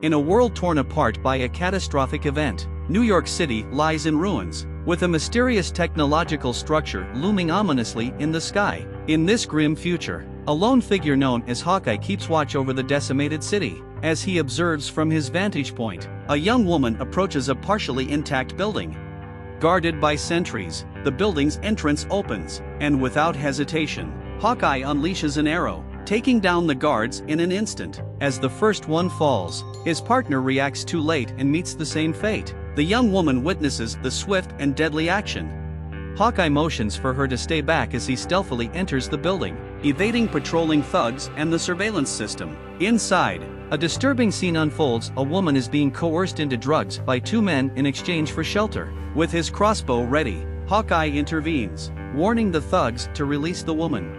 In a world torn apart by a catastrophic event, New York City lies in ruins, with a mysterious technological structure looming ominously in the sky. In this grim future, a lone figure known as Hawkeye keeps watch over the decimated city. As he observes from his vantage point, a young woman approaches a partially intact building. Guarded by sentries, the building's entrance opens, and without hesitation, Hawkeye unleashes an arrow, taking down the guards in an instant. As the first one falls, his partner reacts too late and meets the same fate. The young woman witnesses the swift and deadly action. Hawkeye motions for her to stay back as he stealthily enters the building, evading patrolling thugs and the surveillance system. Inside, a disturbing scene unfolds. A woman is being coerced into drugs by two men in exchange for shelter. With his crossbow ready, Hawkeye intervenes, warning the thugs to release the woman.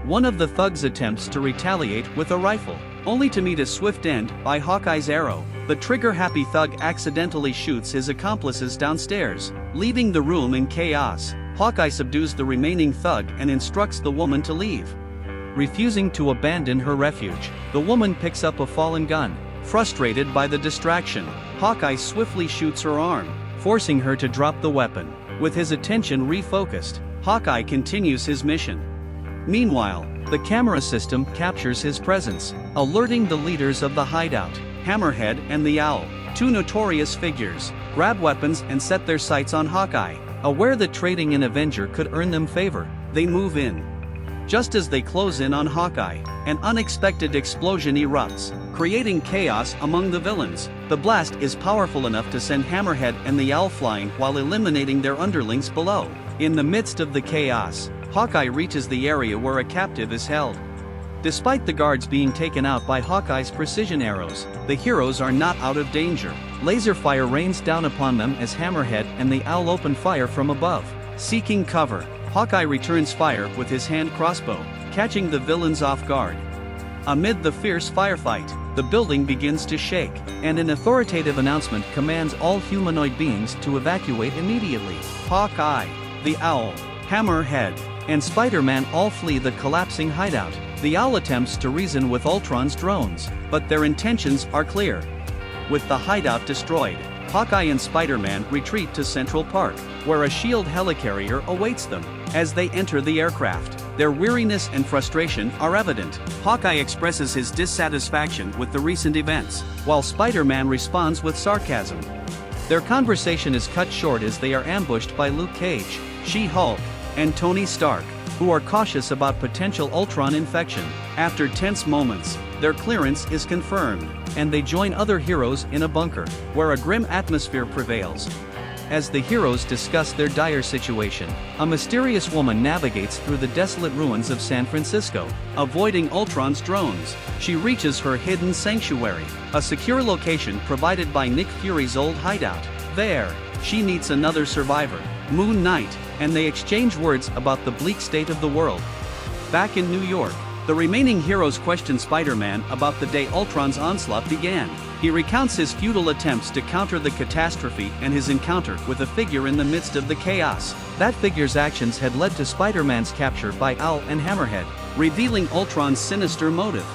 One of the thugs attempts to retaliate with a rifle, only to meet a swift end by Hawkeye's arrow. The trigger-happy thug accidentally shoots his accomplices downstairs, leaving the room in chaos. Hawkeye subdues the remaining thug and instructs the woman to leave. Refusing to abandon her refuge, the woman picks up a fallen gun. Frustrated by the distraction, Hawkeye swiftly shoots her arm, forcing her to drop the weapon. With his attention refocused, Hawkeye continues his mission. Meanwhile, the camera system captures his presence, alerting the leaders of the hideout, Hammerhead and the Owl, two notorious figures, grab weapons and set their sights on Hawkeye. Aware that trading an Avenger could earn them favor, they move in. Just as they close in on Hawkeye, an unexpected explosion erupts, creating chaos among the villains. The blast is powerful enough to send Hammerhead and the Owl flying while eliminating their underlings below. In the midst of the chaos, Hawkeye reaches the area where a captive is held. Despite the guards being taken out by Hawkeye's precision arrows, the heroes are not out of danger. Laser fire rains down upon them as Hammerhead and the Owl open fire from above. Seeking cover, Hawkeye returns fire with his hand crossbow, catching the villains off guard. Amid the fierce firefight, the building begins to shake, and an authoritative announcement commands all humanoid beings to evacuate immediately. Hawkeye, the Owl, Hammerhead, and Spider-Man all flee the collapsing hideout. The Owl attempts to reason with Ultron's drones, but their intentions are clear. With the hideout destroyed, Hawkeye and Spider-Man retreat to Central Park, where a SHIELD helicarrier awaits them. As they enter the aircraft, their weariness and frustration are evident. Hawkeye expresses his dissatisfaction with the recent events, while Spider-Man responds with sarcasm. Their conversation is cut short as they are ambushed by Luke Cage, She-Hulk, and Tony Stark, who are cautious about potential Ultron infection. After tense moments, their clearance is confirmed, and they join other heroes in a bunker, where a grim atmosphere prevails. As the heroes discuss their dire situation, a mysterious woman navigates through the desolate ruins of San Francisco, avoiding Ultron's drones. She reaches her hidden sanctuary, a secure location provided by Nick Fury's old hideout. There, she meets another survivor, Moon Knight, and they exchange words about the bleak state of the world. Back in New York, the remaining heroes question Spider-Man about the day Ultron's onslaught began. He recounts his futile attempts to counter the catastrophe and his encounter with a figure in the midst of the chaos. That figure's actions had led to Spider-Man's capture by Owl and Hammerhead, revealing Ultron's sinister motive.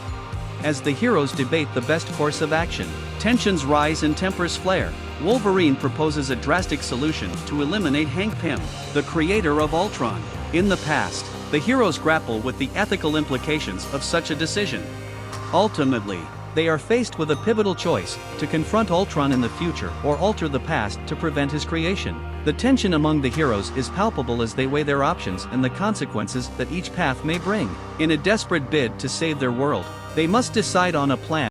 As the heroes debate the best course of action, tensions rise and tempers flare. Wolverine proposes a drastic solution to eliminate Hank Pym, the creator of Ultron. In the past, the heroes grapple with the ethical implications of such a decision. Ultimately, they are faced with a pivotal choice: to confront Ultron in the future or alter the past to prevent his creation. The tension among the heroes is palpable as they weigh their options and the consequences that each path may bring. In a desperate bid to save their world, they must decide on a plan